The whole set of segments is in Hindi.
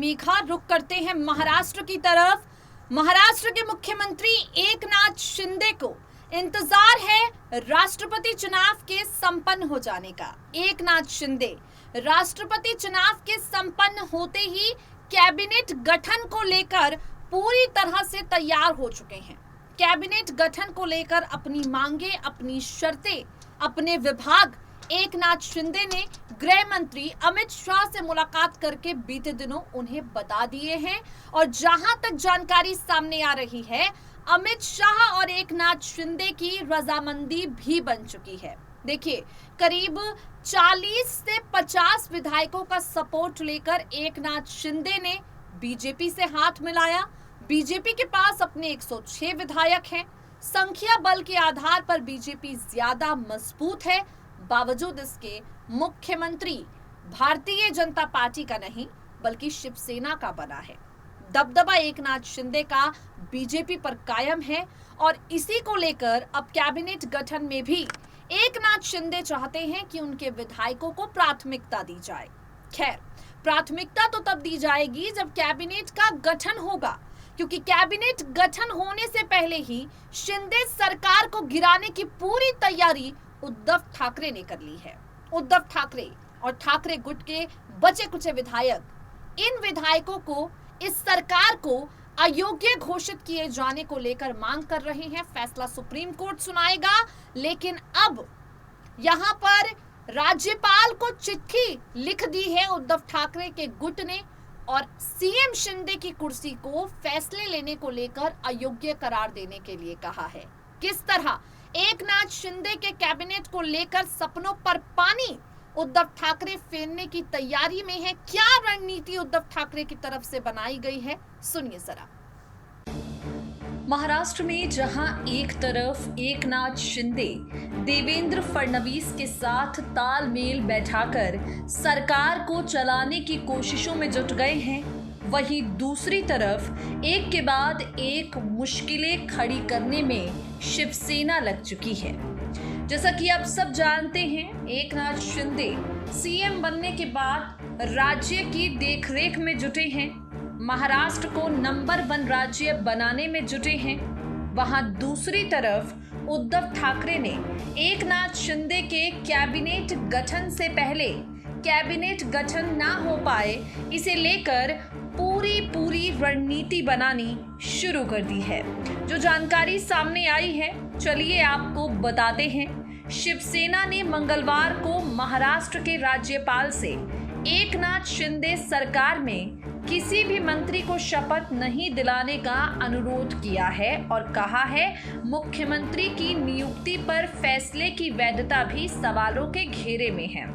समीक्षा रुख करते हैं महाराष्ट्र की तरफ। महाराष्ट्र के मुख्यमंत्री एकनाथ शिंदे को इंतजार है राष्ट्रपति चुनाव के संपन्न हो जाने का। एकनाथ शिंदे राष्ट्रपति चुनाव के संपन्न होते ही कैबिनेट गठन को लेकर पूरी तरह से तैयार हो चुके हैं। कैबिनेट गठन को लेकर अपनी मांगे, अपनी शर्तें, अपने विभाग एकनाथ शिंदे ने गृह मंत्री अमित शाह से मुलाकात करके बीते दिनों उन्हें बता दिए हैं। और जहां तक जानकारी सामने आ रही है, अमित शाह और एकनाथ शिंदे की रजामंदी भी बन चुकी है। देखिए, करीब 40 से 50 विधायकों का सपोर्ट लेकर एकनाथ शिंदे ने बीजेपी से हाथ मिलाया। बीजेपी के पास अपने 106 विधायक हैं। संख्या बल के आधार पर बीजेपी ज्यादा मजबूत है। बावजूद इसके मुख्यमंत्री भारतीय जनता पार्टी का नहीं बल्कि शिवसेना का बना है। दबदबा एकनाथ शिंदे का बीजेपी पर कायम है और इसी को लेकर अब कैबिनेट गठन में भी एकनाथ शिंदे चाहते हैं कि उनके विधायकों को प्राथमिकता दी जाए। खैर, प्राथमिकता तो तब दी जाएगी जब कैबिनेट का गठन होगा, क्योंकि कैबिनेट गठन होने से पहले ही शिंदे सरकार को गिराने की पूरी तैयारी उद्धव ठाकरे ने कर ली है। उद्धव ठाकरे और ठाकरे गुट के बचे कुचे विधायक, इन विधायकों को, इस सरकार को अयोग्य घोषित किए जाने को लेकर मांग कर रहे हैं। फैसला सुप्रीम कोर्ट सुनाएगा, लेकिन अब यहां पर राज्यपाल को चिट्ठी लिख दी है उद्धव ठाकरे के गुट ने और सीएम शिंदे की कुर्सी को फैसले लेने को लेकर अयोग्य करार देने के लिए कहा है। किस तरह एकनाथ शिंदे के कैबिनेट को लेकर सपनों पर पानी उद्धव ठाकरे फेरने की तैयारी में है, क्या रणनीति उद्धव ठाकरे की तरफ से बनाई गई है, सुनिए जरा। महाराष्ट्र में जहां एक तरफ एकनाथ शिंदे देवेंद्र फडणवीस के साथ तालमेल बैठाकर सरकार को चलाने की कोशिशों में जुट गए हैं, वहीं दूसरी तरफ एक के बाद एक मुश्किलें खड़ी करने में शिवसेना लग चुकी है। जैसा कि आप सब जानते हैं, एकनाथ शिंदे सीएम बनने के बाद राज्य की देखरेख में जुटे हैं, महाराष्ट्र को नंबर 1 राज्य बनाने में जुटे हैं। वहां दूसरी तरफ उद्धव ठाकरे ने एकनाथ शिंदे के कैबिनेट गठन से पहले कैबिनेट गठन ना हो पाए, इसे लेकर पूरी रणनीति बनानी शुरू कर दी है। जो जानकारी सामने आई है, चलिए आपको बताते हैं। शिवसेना ने मंगलवार को महाराष्ट्र के राज्यपाल से एकनाथ शिंदे सरकार में किसी भी मंत्री को शपथ नहीं दिलाने का अनुरोध किया है और कहा है मुख्यमंत्री की नियुक्ति पर फैसले की वैधता भी सवालों के घेरे में है।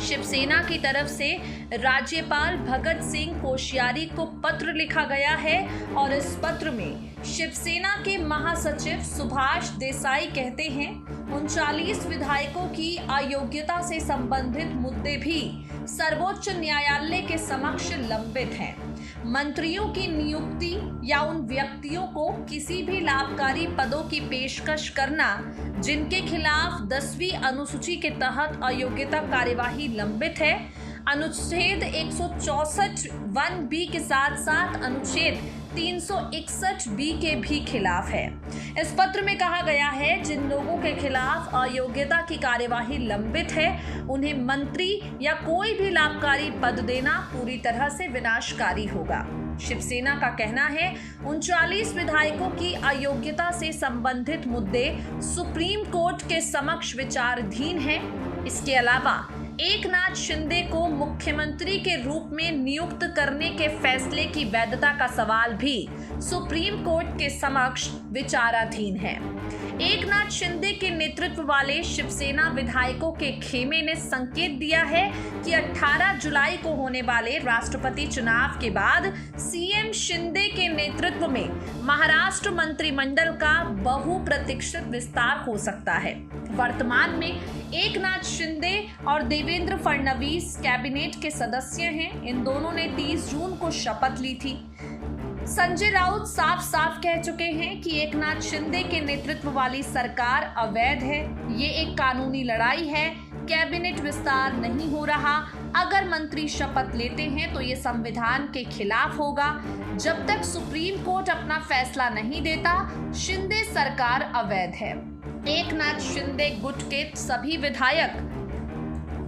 शिवसेना की तरफ से राज्यपाल भगत सिंह कोश्यारी को पत्र लिखा गया है और इस पत्र में शिवसेना के महासचिव सुभाष देसाई कहते हैं 39 विधायकों की अयोग्यता से संबंधित मुद्दे भी सर्वोच्च न्यायालय के समक्ष लंबित हैं। मंत्रियों की नियुक्ति या उन व्यक्तियों को किसी भी लाभकारी पदों की पेशकश करना जिनके खिलाफ 10वीं अनुसूची के तहत अयोग्यता कार्यवाही लंबित है, अनुच्छेद 164 1B के साथ साथ अनुच्छेद 361B के भी खिलाफ है। इस पत्र में कहा गया है जिन लोगों के खिलाफ अयोग्यता की कार्यवाही लंबित है, उन्हें मंत्री या कोई भी लाभकारी पद देना पूरी तरह से विनाशकारी होगा। शिवसेना का कहना है 39 विधायकों की अयोग्यता से संबंधित मुद्दे सुप्रीम कोर्ट के समक्ष विचाराधीन हैं। इसके अलावा एकनाथ शिंदे को मुख्यमंत्री के रूप में नियुक्त करने के फैसले की वैधता का सवाल भी सुप्रीम कोर्ट के समक्ष विचाराधीन है। एकनाथ शिंदे के नेतृत्व वाले शिवसेना विधायकों के खेमे ने संकेत दिया है कि 18 जुलाई को होने वाले राष्ट्रपति चुनाव के बाद सीएम शिंदे के नेतृत्व में महाराष्ट्र मंत्रिमंडल का बहुप्रतीक्षित विस्तार हो सकता है। वर्तमान में एकनाथ शिंदे और देवेंद्र फडणवीस कैबिनेट के सदस्य हैं। इन दोनों ने 30 जून को शपथ ली थी। संजय राउत साफ साफ कह चुके हैं कि एकनाथ शिंदे के नेतृत्व वाली सरकार अवैध है, ये एक कानूनी लड़ाई है, कैबिनेट विस्तार नहीं हो रहा, अगर मंत्री शपथ लेते हैं तो ये संविधान के खिलाफ होगा। जब तक सुप्रीम कोर्ट अपना फैसला नहीं देता, शिंदे सरकार अवैध है। एकनाथ शिंदे गुट के सभी विधायक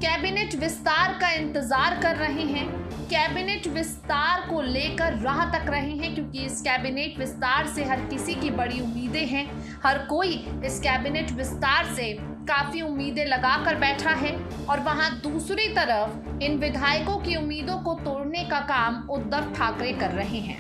कैबिनेट विस्तार का इंतजार कर रहे हैं। कैबिनेट विस्तार को लेकर राह तक रहे हैं, क्योंकि इस कैबिनेट विस्तार से हर किसी की बड़ी उम्मीदें हैं। हर कोई इस कैबिनेट विस्तार से काफी उम्मीदें लगाकर बैठा है और वहां दूसरी तरफ इन विधायकों की उम्मीदों को तोड़ने का काम उद्धव ठाकरे कर रहे हैं।